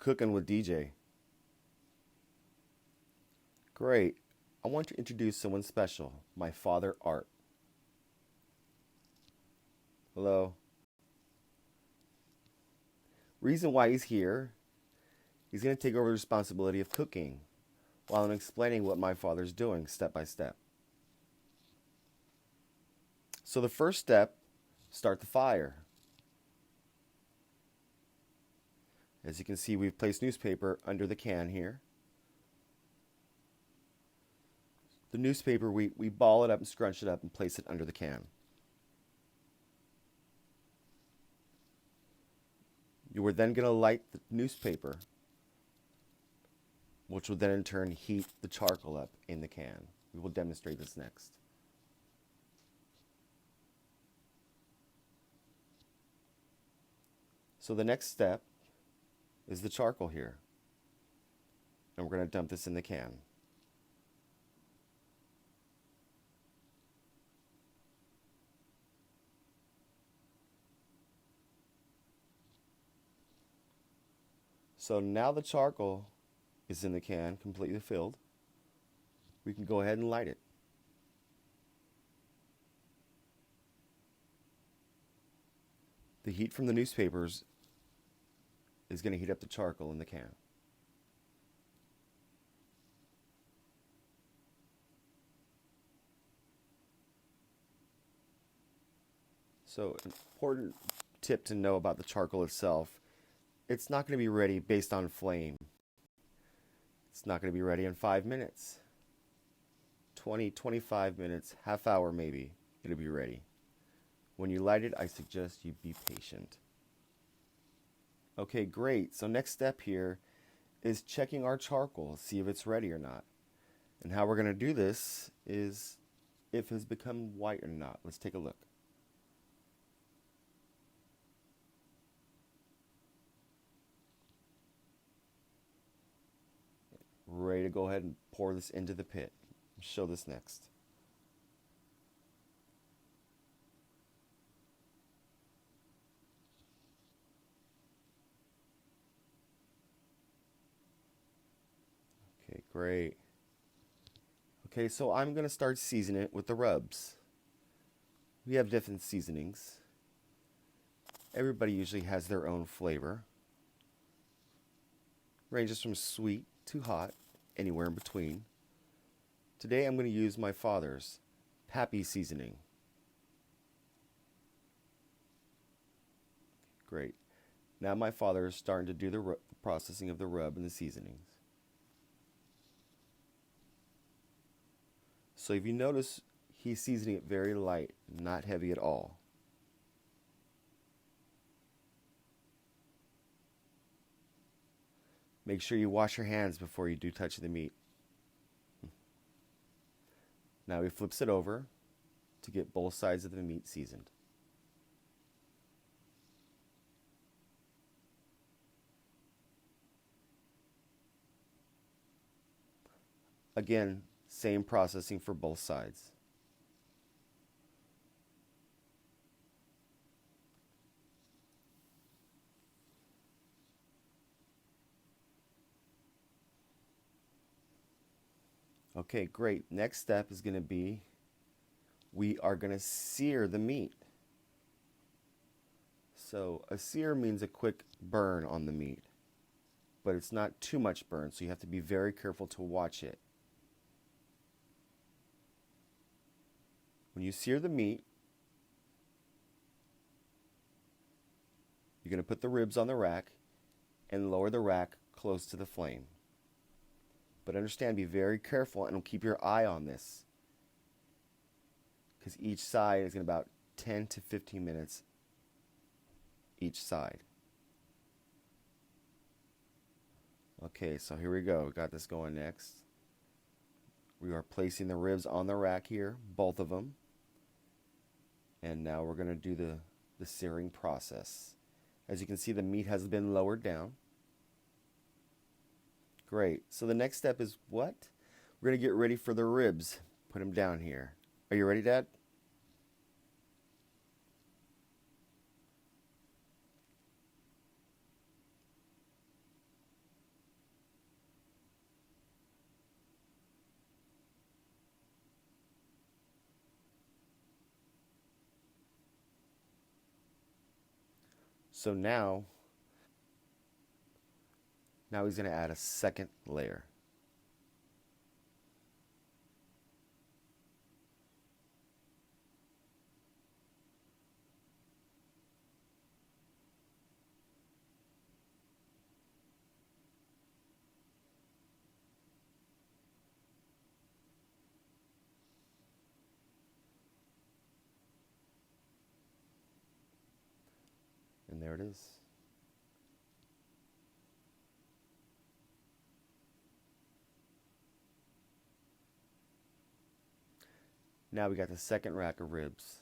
Cooking with DJ. Great. I want to introduce someone special, my father Art. Hello. Reason why he's here, he's going to take over the responsibility of cooking while I'm explaining what my father's doing step by step. So the first step, start the fire. As you can see, we've placed newspaper under the can here. The newspaper, we ball it up and scrunch it up and place it under the can. You are then going to light the newspaper, which will then in turn heat the charcoal up in the can. We will demonstrate this next. So the next step is the charcoal here. And we're going to dump this in the can. So now the charcoal is in the can, completely filled. We can go ahead and light it. The heat from the newspapers is going to heat up the charcoal in the can. So, an important tip to know about the charcoal itself, it's not going to be ready based on flame. It's not going to be ready in 5 minutes. 20, 25 minutes, half hour maybe, it'll be ready. When you light it, I suggest you be patient. Okay, great. So next step here is checking our charcoal, see if it's ready or not. And how we're going to do this is if it's become white or not. Let's take a look. Ready to go ahead and pour this into the pit. Show this next. Okay, great. Okay, so I'm going to start seasoning it with the rubs. We have different seasonings. Everybody usually has their own flavor. Ranges from sweet to hot, anywhere in between. Today I'm going to use my father's Pappy seasoning. Great. Now my father is starting to do the processing of the rub and the seasonings. So if you notice, he's seasoning it very light, not heavy at all. Make sure you wash your hands before you do touch the meat. Now he flips it over to get both sides of the meat seasoned. Again, same processing for both sides. Okay, great. Next step is going to be we are going to sear the meat. So a sear means a quick burn on the meat, but it's not too much burn, so you have to be very careful to watch it. When you sear the meat, you're going to put the ribs on the rack and lower the rack close to the flame. But understand, be very careful and keep your eye on this, because each side is going to about 10 to 15 minutes each side. Okay, so here we go. We got this going next. We are placing the ribs on the rack here, both of them. And now we're going to do the searing process. As you can see, the meat has been lowered down. Great. So the next step is what? We're going to get ready for the ribs. Put them down here. Are you ready, Dad? So now he's going to add a second layer. And there it is. Now we got the second rack of ribs.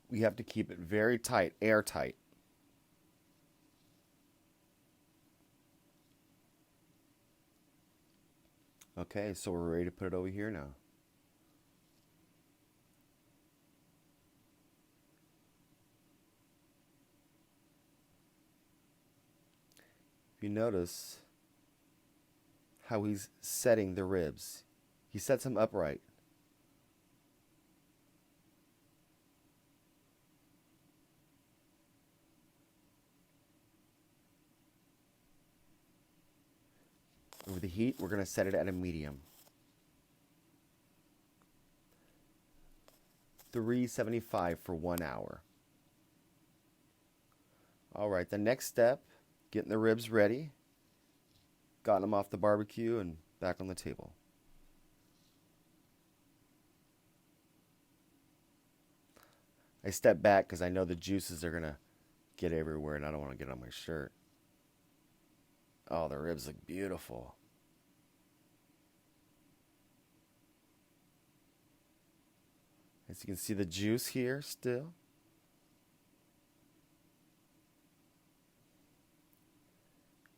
We have to keep it very tight, airtight. Okay, so we're ready to put it over here now. If you notice how he's setting the ribs, he sets them upright. Over the heat, we're going to set it at a medium. 375 for 1 hour. All right, the next step, getting the ribs ready. Got them off the barbecue and back on the table. I step back because I know the juices are going to get everywhere and I don't want to get on my shirt. Oh, the ribs look beautiful. As you can see the juice here still.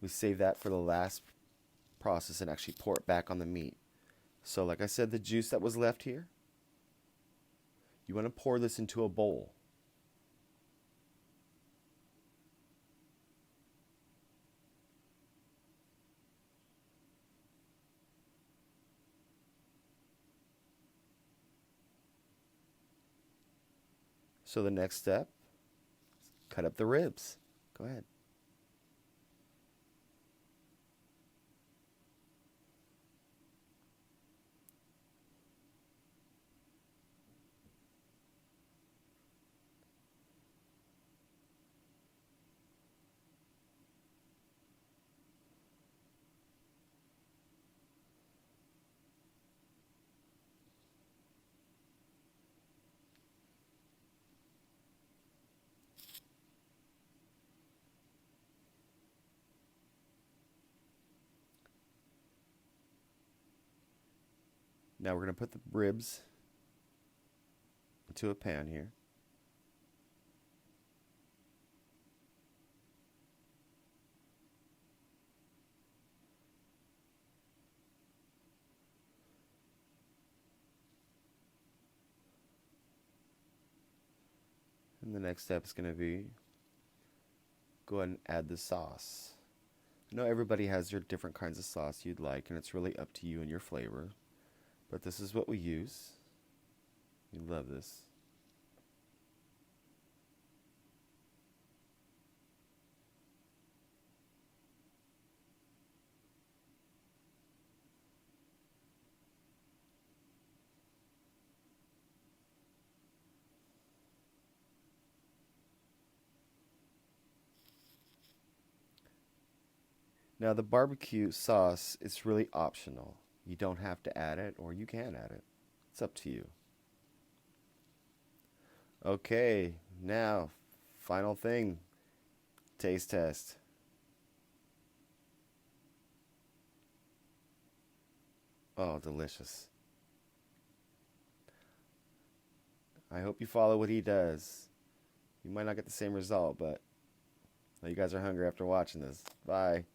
We save that for the last process and actually pour it back on the meat. So like I said, the juice that was left here, you want to pour this into a bowl. So the next step, cut up the ribs. Go ahead. Now we're going to put the ribs into a pan here. And the next step is going to be go ahead and add the sauce. I know everybody has your different kinds of sauce you'd like, and it's really up to you and your flavor. But this is what we use. We love this. Now the barbecue sauce is really optional. You don't have to add it, or you can add it. It's up to you. Okay, now, final thing, taste test. Oh, delicious. I hope you follow what he does. You might not get the same result, but you guys are hungry after watching this. Bye.